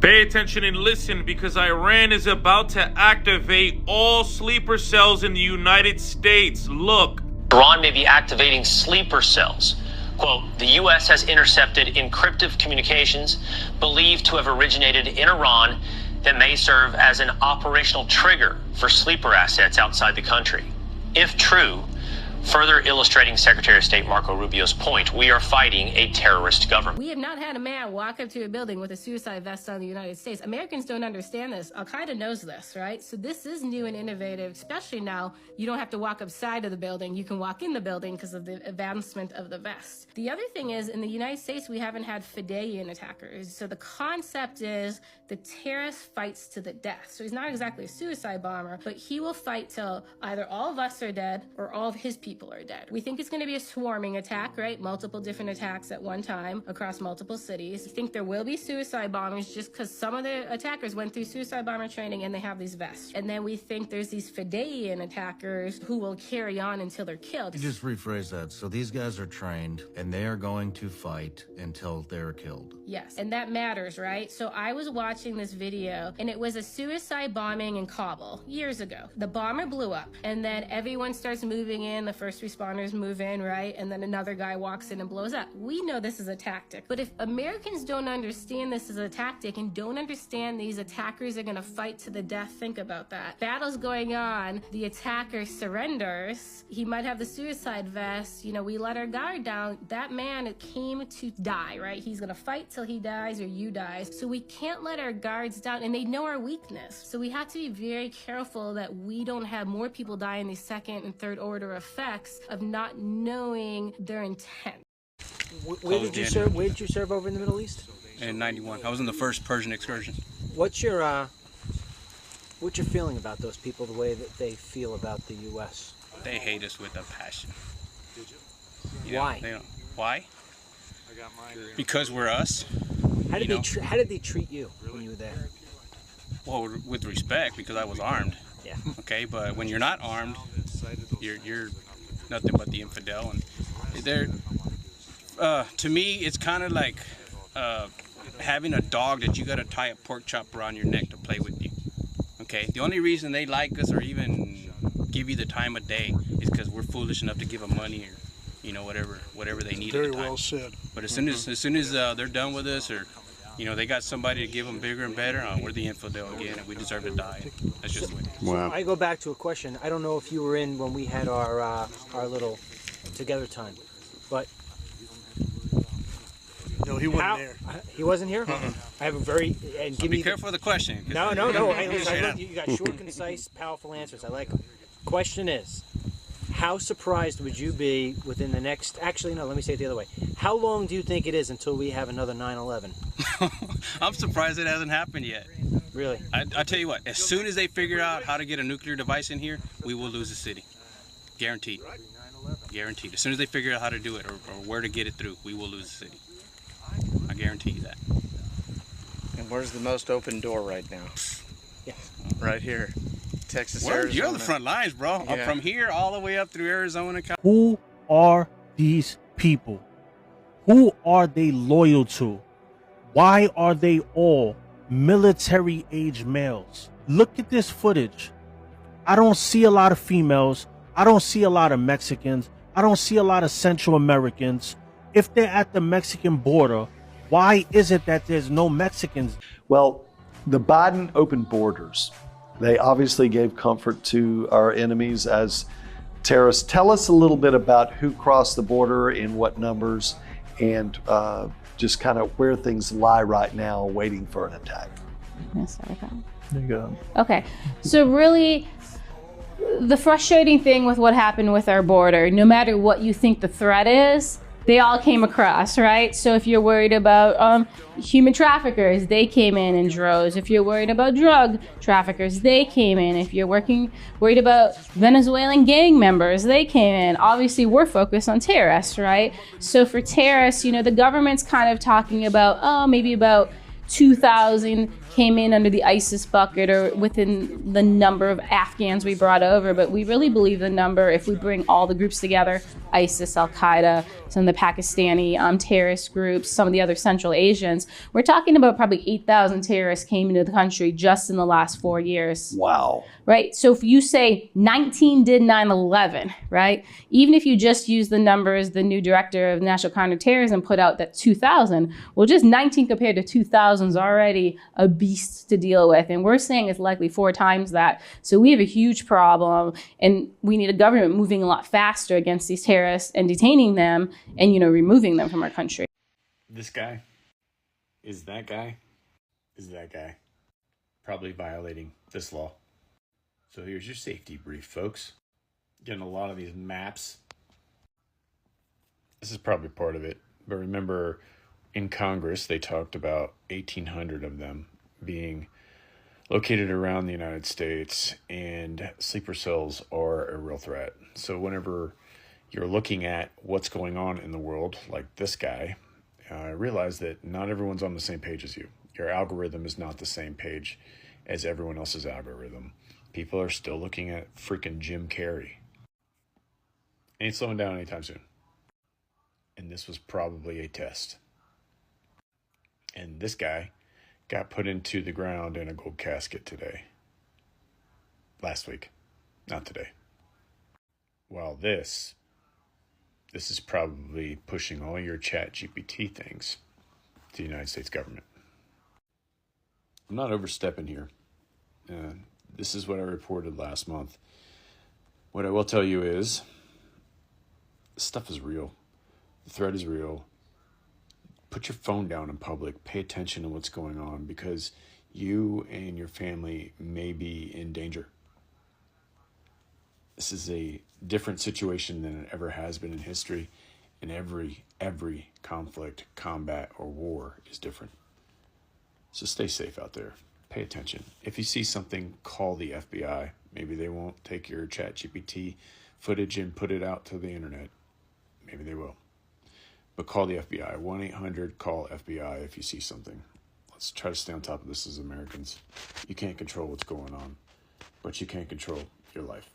Pay attention and listen, because Iran is about to activate all sleeper cells in the United States. Look. Iran may be activating sleeper cells. Quote, the U.S. has intercepted encrypted communications believed to have originated in Iran that may serve as an operational trigger for sleeper assets outside the country. If true, further illustrating Secretary of State Marco Rubio's point, we are fighting a terrorist government. We have not had a man walk up to a building with a suicide vest on the United States. Americans don't understand this. Al-Qaeda knows this, right? So this is new and innovative, especially now. You don't have to walk upside of the building. You can walk in the building because of the advancement of the vest. The other thing is, in the United States, we haven't had Fedayeen attackers. So the concept is the terrorist fights to the death. So he's not exactly a suicide bomber, but he will fight till either all of us are dead or all of his people are dead. We think it's going to be a swarming attack, right? Multiple different attacks at one time across multiple cities. We think there will be suicide bombers just because some of the attackers went through suicide bomber training and they have these vests. And then we think there's these Fedayeen attackers who will carry on until they're killed. You just rephrase that. So these guys are trained and they are going to fight until they're killed. Yes, and that matters, right? So I was watching this video and it was a suicide bombing in Kabul years ago. The bomber blew up and then everyone starts moving in. The first responders move in, right? And then another guy walks in and blows up. We know this is a tactic, but if Americans don't understand this as a tactic and don't understand these attackers are gonna fight to the death, think about that. Battle's going on, the attacker surrenders, he might have the suicide vest, you know, we let our guard down. That man came to die, right? He's gonna fight till he dies or you dies. So we can't let our guards down, and they know our weakness. So we have to be very careful that we don't have more people die in these second and third order effects of not knowing their intent. Where did you serve? Where did you serve over in the Middle East? In '91, I was in the first Persian excursion. What's your feeling about those people? The way that they feel about the U.S. They hate us with a passion. Why? Why? Because we're us. How did they treat you when you were there? Well, with respect, because I was armed. Yeah. Okay, but when you're not armed, you're nothing but the infidel, and they're. To me, it's kind of like having a dog that you got to tie a pork chop around your neck to play with you. Okay, the only reason they like us or even give you the time of day is because we're foolish enough to give them money or, you know, whatever they need. Very at the time. well said. But as soon as they're done with us, or you know, they got somebody to give them bigger and better, we're the infidel again, and we deserve to die. That's just the way it is. Wow. I go back to a question. I don't know if you were in when we had our little together time, but. No, he wasn't there. He wasn't here? I have a very... And give me careful of the question. No. You got short, concise, powerful answers. I like them. Question is, how surprised would you be within the next... Actually, no, let me say it the other way. How long do you think it is until we have another 9/11? I'm surprised it hasn't happened yet. Really? I tell you what, as soon as they figure out how to get a nuclear device in here, we will lose the city. Guaranteed. Guaranteed. As soon as they figure out how to do it or where to get it through, we will lose the city. I guarantee you that. And where's the most open door right now? Yeah. Right here. Texas, Arizona. You're on the front lines, bro. Yeah. From here all the way up through Arizona. Who are these people? Who are they loyal to? Why are they all military-age males? Look at this footage. I don't see a lot of females. I don't see a lot of Mexicans. I don't see a lot of Central Americans. If they're at the Mexican border, why is it that there's no Mexicans? Well, the Biden open borders, they obviously gave comfort to our enemies as terrorists. Tell us a little bit about who crossed the border, in what numbers, and just kind of where things lie right now waiting for an attack. There you go. Okay, so really, the frustrating thing with what happened with our border, no matter what you think the threat is, they all came across, right? So if you're worried about human traffickers, they came in droves. If you're worried about drug traffickers, they came in. If you're worried about Venezuelan gang members, they came in. Obviously, we're focused on terrorists, right? So for terrorists, you know, the government's kind of talking about, maybe about 2,000 came in under the ISIS bucket or within the number of Afghans we brought over, but we really believe the number, if we bring all the groups together, ISIS, Al-Qaeda, some of the Pakistani terrorist groups, some of the other Central Asians, we're talking about probably 8,000 terrorists came into the country just in the last 4 years. Wow. Right? So if you say 19 did 9/11, right? Even if you just use the numbers the new director of national counterterrorism put out, that 2,000, well, just 19 compared to 2,000 is already a beast to deal with. And we're saying it's likely 4 times that. So we have a huge problem, and we need a government moving a lot faster against these terrorists and detaining them and, removing them from our country. This guy is that guy probably violating this law. So here's your safety brief, folks. Getting a lot of these maps. This is probably part of it. But remember, in Congress, they talked about 1,800 of them being located around the United States, and sleeper cells are a real threat. So whenever you're looking at what's going on in the world, like this guy, realize that not everyone's on the same page as you. Your algorithm is not the same page as everyone else's algorithm. People are still looking at freaking Jim Carrey. Ain't slowing down anytime soon. And this was probably a test. And this guy got put into the ground in a gold casket today. Last week, not today. While this is probably pushing all your ChatGPT things to the United States government. I'm not overstepping here. This is what I reported last month. What I will tell you is, this stuff is real. The threat is real. Put your phone down in public. Pay attention to what's going on, because you and your family may be in danger. This is a different situation than it ever has been in history, and every conflict, combat, or war is different. So stay safe out there. Pay attention. If you see something, call the FBI. Maybe they won't take your ChatGPT footage and put it out to the internet. Maybe they will. But call the FBI. 1-800-CALL-FBI if you see something. Let's try to stay on top of this as Americans. You can't control what's going on, but you can control your life.